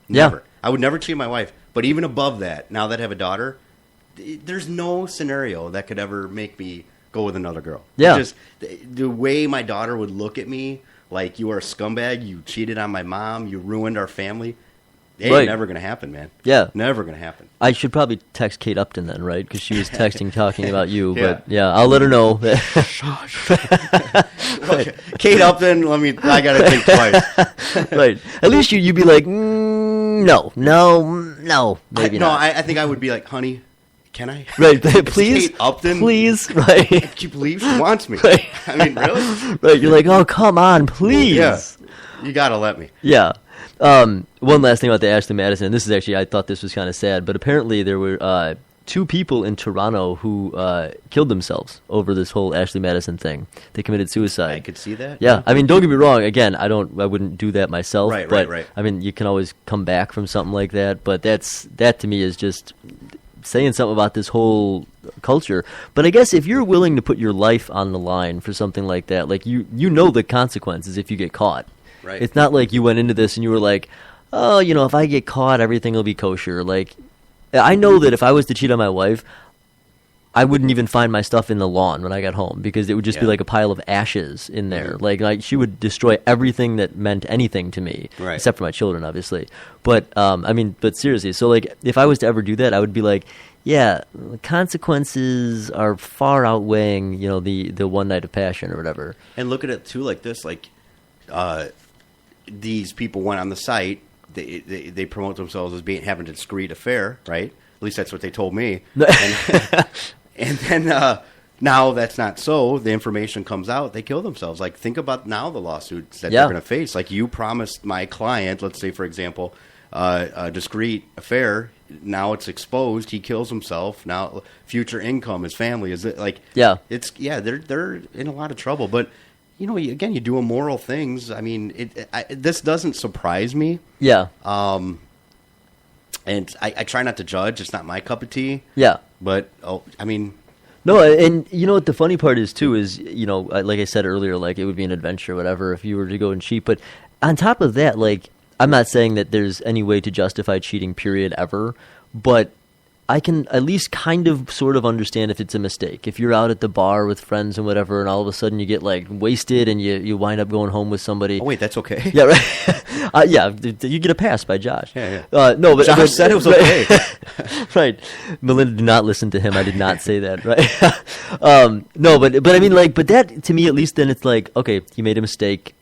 Never. Yeah. I would never cheat my wife. But even above that, now that I have a daughter, there's no scenario that could ever make me go with another girl. Yeah. Just the way my daughter would look at me, like, you are a scumbag, you cheated on my mom, you ruined our family. It ain't never going to happen, man. Yeah. Never going to happen. I should probably text Kate Upton then, right? Because she was texting talking about you. Yeah. But yeah, I'll let her know. Kate Upton, I got to think twice. Right. At least you'd be like, no, maybe No, not. I think I would be like, honey, can I? Right, It's please, Kate Upton. please, right. Can you believe she wants me? Right. I mean, really? Right, you're like, oh, come on, please. Yeah. You got to let me. Yeah. One last thing about the Ashley Madison. This is actually, I thought this was kind of sad, but apparently there were 2 people in Toronto who killed themselves over this whole Ashley Madison thing. They committed suicide. I could see that. Yeah, I mean, don't get me wrong. Again, I wouldn't do that myself. Right, but, right. I mean, you can always come back from something like that. But that to me is just saying something about this whole culture. But I guess if you're willing to put your life on the line for something like that, like you know the consequences if you get caught. Right. It's not like you went into this and you were like, oh, if I get caught, everything will be kosher. Like, I know that if I was to cheat on my wife, I wouldn't even find my stuff in the lawn when I got home because it would just be like a pile of ashes in there. Mm-hmm. Like she would destroy everything that meant anything to me, Right. except for my children, obviously. But but seriously, so like if I was to ever do that, I would be like, yeah, the consequences are far outweighing, the one night of passion or whatever. And look at it, too, like this. Like, these people went on the site. They promote themselves as having a discreet affair, right? At least that's what they told me. And then now that's not so. The information comes out. They kill themselves. Like, think about now the lawsuits that they're going to face. Like, you promised my client, let's say, for example, a discreet affair. Now it's exposed. He kills himself. Now future income, his family is like, they're in a lot of trouble. But again, you do immoral things. I mean, this doesn't surprise me. Yeah. And I try not to judge. It's not my cup of tea. Yeah. But, I mean... No, and you know what the funny part is, too, is, like I said earlier, like, it would be an adventure or whatever if you were to go and cheat. But on top of that, like, I'm not saying that there's any way to justify cheating, period, ever. But I can at least kind of sort of understand if it's a mistake. If you're out at the bar with friends and whatever, and all of a sudden you get, like, wasted and you wind up going home with somebody. Oh, wait, that's okay? Yeah, right. You get a pass by Josh. Yeah. No, but Josh said it was okay. Right. Melinda, do not listen to him. I did not say that, right? No, but I mean, like, but that, to me, at least then it's like, okay, you made a mistake.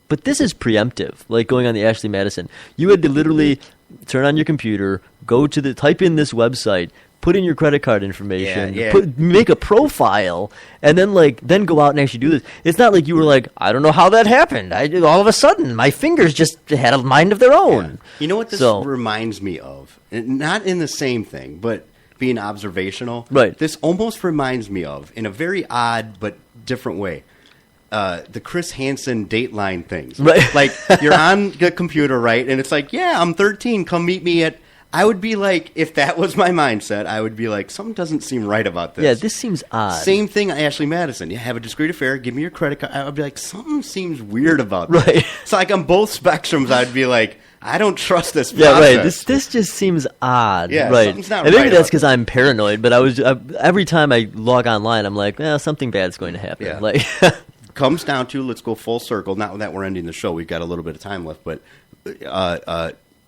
But this is preemptive, like going on the Ashley Madison. You had to literally turn on your computer, type in this website, put in your credit card information, make a profile, and then go out and actually do this. It's not like you were like, I don't know how that happened. All of a sudden, my fingers just had a mind of their own. Yeah. You know what this reminds me of? Not in the same thing, but being observational. Right. This almost reminds me of, in a very odd but different way, the Chris Hansen Dateline things. Right. Like, you're on the computer, right? And it's like, yeah, I'm 13. Come meet me at... I would be like, if that was my mindset, I would be like, something doesn't seem right about this. Yeah, this seems odd. Same thing, Ashley Madison. You have a discreet affair, give me your credit card. I would be like, something seems weird about this. Right. So, like, on both spectrums, I'd be like, I don't trust this process. Yeah, right. This just seems odd. Yeah, right. something's not and maybe right that's about because I'm paranoid, but every time I log online, I'm like, something bad's going to happen. Yeah. Like, comes down to, let's go full circle. Not that we're ending the show. We've got a little bit of time left, but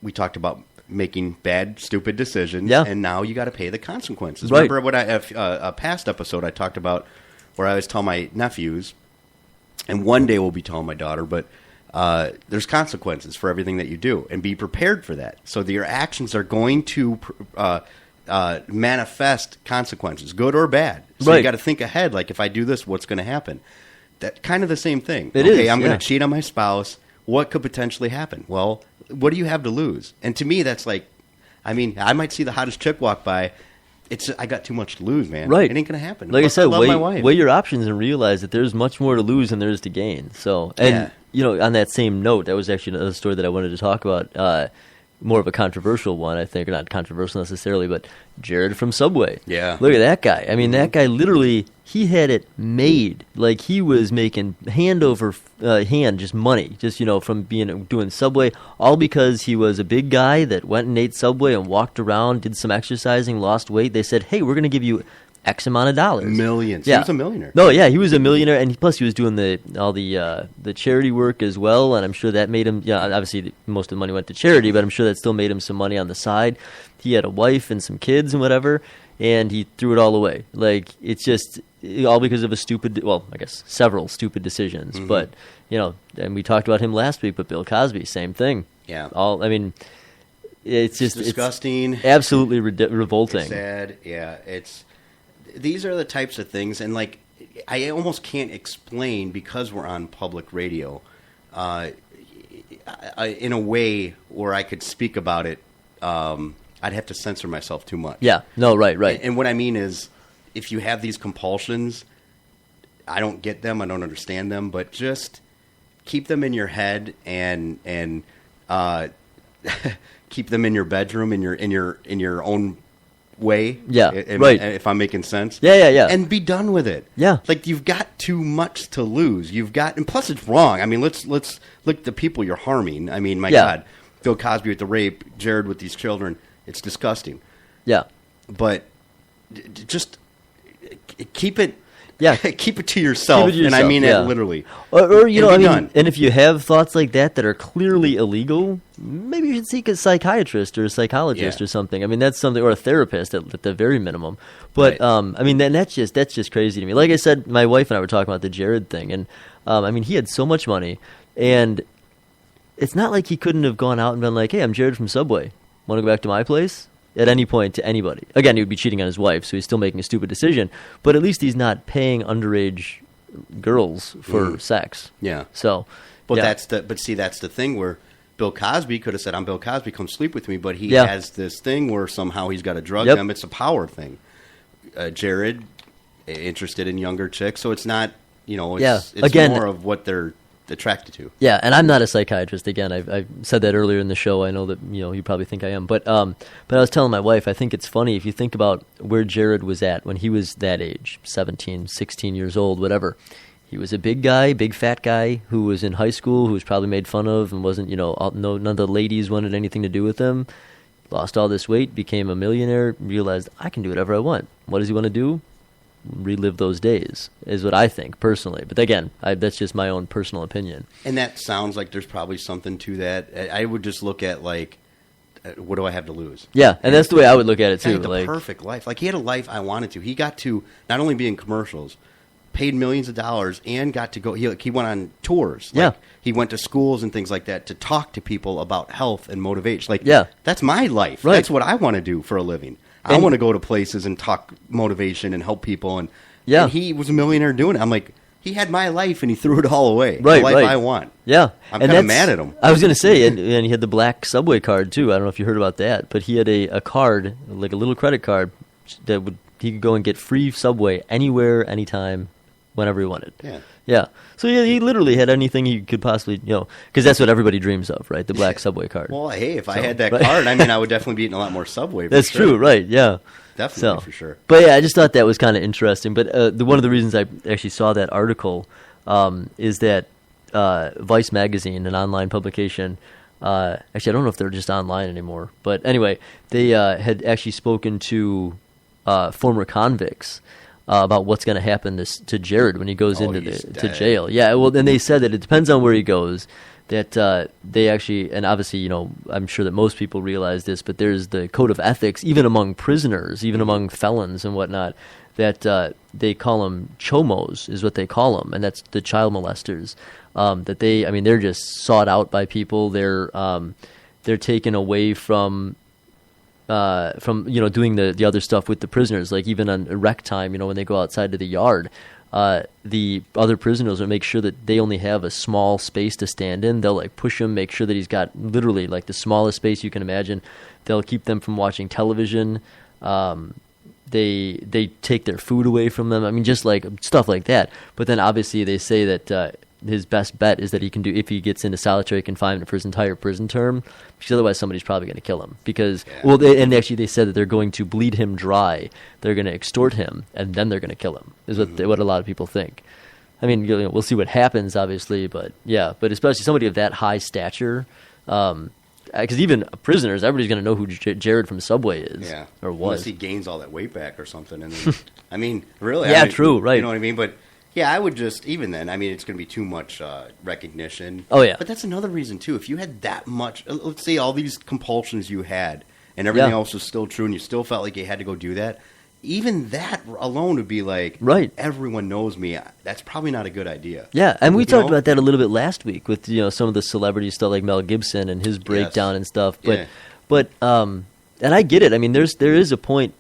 we talked about making bad, stupid decisions, and now you got to pay the consequences. Right. Remember what a past episode I talked about where I always tell my nephews, and one day we'll be telling my daughter, but there's consequences for everything that you do, and be prepared for that. So that your actions are going to manifest consequences, good or bad. So you got to think ahead, like, if I do this, what's going to happen? That kind of the same thing. It is, I'm going to cheat on my spouse. What could potentially happen? Well, what do you have to lose? And to me, that's like, I mean, I might see the hottest chick walk by. I got too much to lose, man. Right. It ain't going to happen. Like I said, love my wife. weigh your options and realize that there's much more to lose than there is to gain. So, and on that same note, that was actually another story that I wanted to talk about. more of a controversial one, I think, or not controversial necessarily, but Jared from Subway. Yeah. Look at that guy. I mean, that guy literally, he had it made. Like, he was making hand over hand, just money, just, from doing Subway, all because he was a big guy that went and ate Subway and walked around, did some exercising, lost weight. They said, hey, we're going to give you X amount of dollars. Millions. Yeah. He was a millionaire. No, yeah, he was a millionaire, and plus he was doing all the charity work as well, and I'm sure that made him, obviously most of the money went to charity, but I'm sure that still made him some money on the side. He had a wife and some kids and whatever, and he threw it all away. Like, it's just all because of several stupid decisions. Mm-hmm. But, and we talked about him last week, but Bill Cosby, same thing. Yeah. It's just disgusting. It's absolutely revolting. It's sad. Yeah, these are the types of things, and like I almost can't explain because we're on public radio, in a way where I could speak about it. I'd have to censor myself too much. Yeah. No. Right. And what I mean is, if you have these compulsions, I don't get them. I don't understand them, but just keep them in your head and keep them in your bedroom in your own way. Yeah, right. If I'm making sense. Yeah. And be done with it. Yeah. Like, you've got too much to lose. And plus it's wrong. I mean, let's look at the people you're harming. I mean, my God, Bill Cosby with the rape, Jared with these children. It's disgusting. Yeah. But just keep it. Yeah. Keep it to yourself. And I mean it literally. Or done. and if you have thoughts like that are clearly illegal, maybe you should seek a psychiatrist or a psychologist or something. I mean, that's something, or a therapist at the very minimum. But right. then that's just crazy to me. Like I said, my wife and I were talking about the Jared thing, and he had so much money, and it's not like he couldn't have gone out and been like, "Hey, I'm Jared from Subway. Want to go back to my place?" At any point to anybody. Again, he would be cheating on his wife, so he's still making a stupid decision. But at least he's not paying underage girls for sex. Yeah. So, that's the thing where Bill Cosby could have said, "I'm Bill Cosby, come sleep with me," but he has this thing where somehow he's got to drug them. It's a power thing. Jared, interested in younger chicks, so it's not, it's again, more of what they're attracted to. Yeah, and I'm not a psychiatrist. Again, I said that earlier in the show. I know that you probably think I am, but I was telling my wife, I think it's funny if you think about where Jared was at when he was that age, 17, 16 years old, whatever. He was a big guy, big fat guy who was in high school, who was probably made fun of and wasn't, none of the ladies wanted anything to do with him. Lost all this weight, became a millionaire, realized I can do whatever I want. What does he want to do? Relive those days is what I think personally, but again, that's just my own personal opinion. And that sounds like there's probably something to that. I would just look at like, what do I have to lose? Yeah, and that's the way I would look at it too. The perfect life. Like, he had a life I wanted to. He got to not only be in commercials, paid millions of dollars, and got to go. He went on tours. He went to schools and things like that to talk to people about health and motivation. That's my life. Right. That's what I want to do for a living. I want to go to places and talk motivation and help people. And he was a millionaire doing it. I'm like, he had my life and he threw it all away. Right, the life I want. Yeah. I'm kind of mad at him. I was going to say, and he had the black Subway card too. I don't know if you heard about that, but he had a card, like a little credit card, that he could go and get free Subway anywhere, anytime, whenever he wanted. Yeah. Yeah. So he literally had anything he could possibly, because that's what everybody dreams of, right? The black Subway card. Well, hey, if I had that card, I would definitely be eating a lot more Subway. That's true, right? Yeah. Definitely, for sure. But yeah, I just thought that was kind of interesting. But one of the reasons I actually saw that article is that Vice Magazine, an online publication, actually I don't know if they're just online anymore, but anyway, they had actually spoken to former convicts about what's going to happen to Jared when he goes into to jail. Yeah, well, then they said that it depends on where he goes. That they actually, and obviously, I'm sure that most people realize this, but there's the code of ethics, even among prisoners, even among felons and whatnot, that they call them chomos, is what they call them, and that's the child molesters. That they're just sought out by people. They're taken away from doing the other stuff with the prisoners, like even on rec time, when they go outside to the yard. The other prisoners will make sure that they only have a small space to stand in. They'll push him, make sure that he's got literally the smallest space you can imagine. They'll keep them from watching television. They take their food away from them. I mean, just stuff like that. But then obviously they say that his best bet is that he can do if he gets into solitary confinement for his entire prison term, because otherwise somebody's probably going to kill him. Because and actually they said that they're going to bleed him dry, they're going to extort him, and then they're going to kill him. Is what a lot of people think. I mean, we'll see what happens, obviously, but but especially somebody of that high stature. Because even prisoners, everybody's going to know who Jared from Subway is, or was. Unless he gains all that weight back or something. And then, I mean, really? Yeah, I mean, true, right. You know what I mean? But, yeah, I would just, even then, I mean, it's going to be too much recognition. Oh, yeah. But that's another reason, too. If you had that much, let's say all these compulsions you had, and everything else was still true, and you still felt like you had to go do that, even that alone would be like, right. Everyone knows me. That's probably not a good idea. Yeah, and we talked about that a little bit last week with some of the celebrity stuff like Mel Gibson and his breakdown and stuff. But and I get it. I mean, there is a point.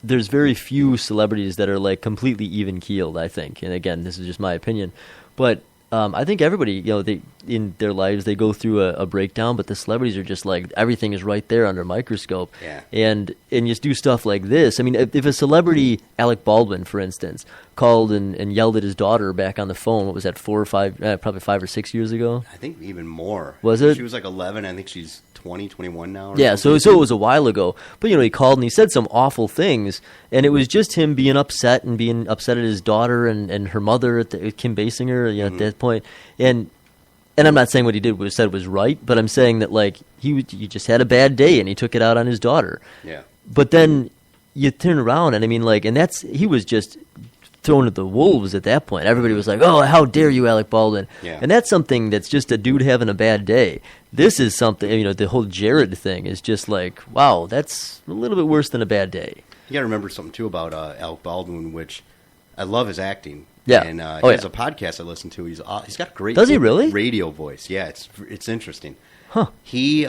There's very few celebrities that are like completely even keeled, I think. And again, this is just my opinion, but I think everybody, they in their lives they go through a breakdown, but the celebrities are just like everything is right there under a microscope. Yeah. And just do stuff like this. I mean, if a celebrity, Alec Baldwin, for instance, called and yelled at his daughter back on the phone, what was that, 4 or 5, probably 5 or 6 years ago? I think even more. Was it? She was like 11. I think she's 20, 21 now. Yeah, so it was a while ago. But, he called and he said some awful things, and it was just him being upset at his daughter and her mother, Kim Basinger, at that point. And I'm not saying what he said was right, but I'm saying that, like, he just had a bad day, and he took it out on his daughter. Yeah. But then you turn around, and I mean, like, and he was just thrown to the wolves at that point. Everybody was like, "Oh, how dare you, Alec Baldwin?" Yeah. And that's something that's just a dude having a bad day. This is something, the whole Jared thing is just like, wow, that's a little bit worse than a bad day. You got to remember something too about Alec Baldwin, which I love his acting. Yeah. And he has a podcast I listen to. He's got a great. Does he really? Radio voice? Yeah, it's interesting. Huh? He's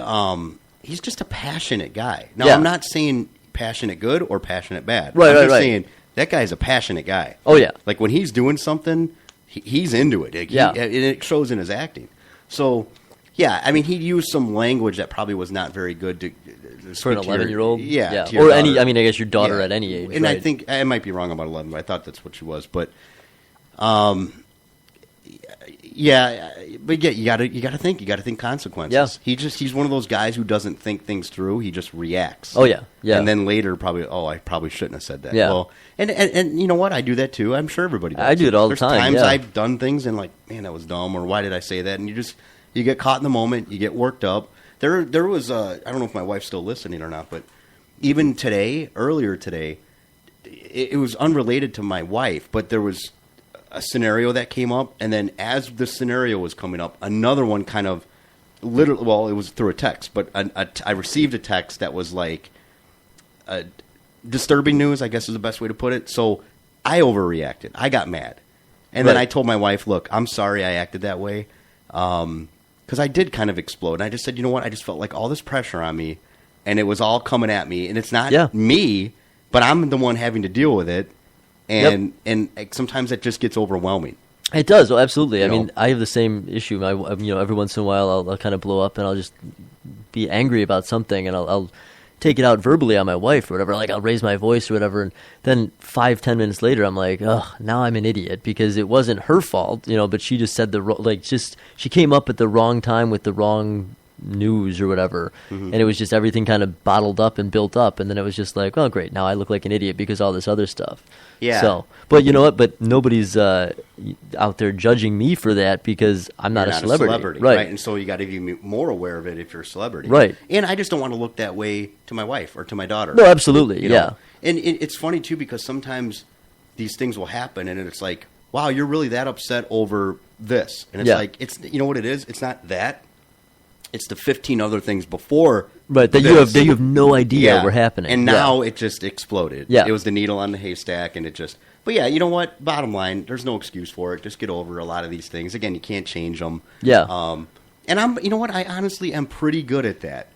just a passionate guy. Now, Yeah. I'm not saying passionate good or passionate bad. Right, I'm right, just right. saying that guy's a passionate guy. Oh, yeah. Like when he's doing something, he's into it. Like, Yeah. and it shows in his acting. So, yeah, I mean, he used some language that probably was not very good to For an 11-year-old? Yeah. to Or your any, daughter. I mean, I guess your daughter Yeah. at any age, And right? I think I might be wrong about 11, but I thought that's what she was. But, yeah, you gotta think consequences. Yeah. He's one of those guys who doesn't think things through. He just reacts. Oh, yeah. Yeah. And then later, I probably shouldn't have said that. Yeah. Well, and you know what? I do that too. I'm sure everybody does. I do it all the There's time, times yeah. I've done things and like, man, that was dumb, or why did I say that? And you get caught in the moment. You get worked up. There was I don't know if my wife's still listening or not, but even earlier today, it was unrelated to my wife, but there was a scenario that came up, and then as the scenario was coming up, another one kind of literally, well, it was through a text, but I received a text that was like disturbing news, I guess is the best way to put it. So I overreacted. I got mad. And then Right. I told my wife, look, I'm sorry I acted that way. Because I did kind of explode. And I just said, you know what? I just felt like all this pressure on me, and it was all coming at me. And it's not me, but I'm the one having to deal with it. And sometimes it just gets overwhelming. It does. Oh, absolutely. I You know? mean, I have the same issue. Every once in a while, I'll kind of blow up, and I'll just be angry about something, and I'll take it out verbally on my wife or whatever. Like, I'll raise my voice or whatever, and then 5-10 minutes later, I'm like, oh, now I'm an idiot because it wasn't her fault, but she just said she came up at the wrong time with the wrong news or whatever, and it was just everything kind of bottled up and built up, and then it was just like, oh, great, now I look like an idiot because all this other stuff. Yeah. So, but you know what? But nobody's out there judging me for that because I'm not, You're a celebrity. right? And so you got to be more aware of it if you're a celebrity. Right. And I just don't want to look that way to my wife or to my daughter. No, absolutely, You know? yeah. And it's funny, too, because sometimes these things will happen, and it's like, wow, you're really that upset over this. And it's like, you know what it is? It's not that. It's the 15 other things before. Right, that you have no idea were happening. And now it just exploded. Yeah. It was the needle on the haystack, and it just... But yeah, you know what? Bottom line, there's no excuse for it. Just get over a lot of these things. Again, you can't change them. Yeah. And you know what? I honestly am pretty good at that.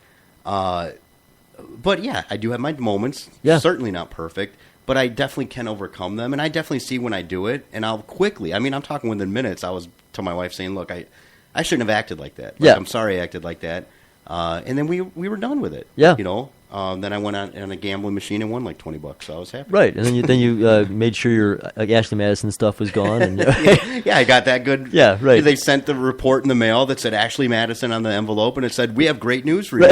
But yeah, I do have my moments. Yeah. Certainly not perfect, but I definitely can overcome them. And I definitely see when I do it, and I'll quickly... I mean, I'm talking within minutes. I was to my wife saying, look, I shouldn't have acted like that. Like, yeah. I'm sorry I acted like that. And then we were done with it. Yeah. Then I went on a gambling machine and won like $20, so I was happy. Right, and then you made sure your Ashley Madison stuff was gone. And yeah, I got that good. Yeah, right. They sent the report in the mail that said Ashley Madison on the envelope, and it said, "We have great news for you.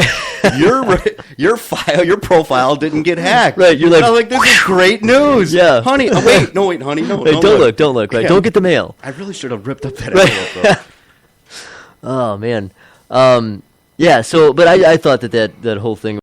Your profile didn't get hacked." Right, you're like, I was like, "This is great news." Yeah, honey. Oh, wait, honey, no. Right, don't look. Right, Yeah. don't get the mail. I really should have ripped up that envelope. Though. Oh man, yeah. So, but I thought that whole thing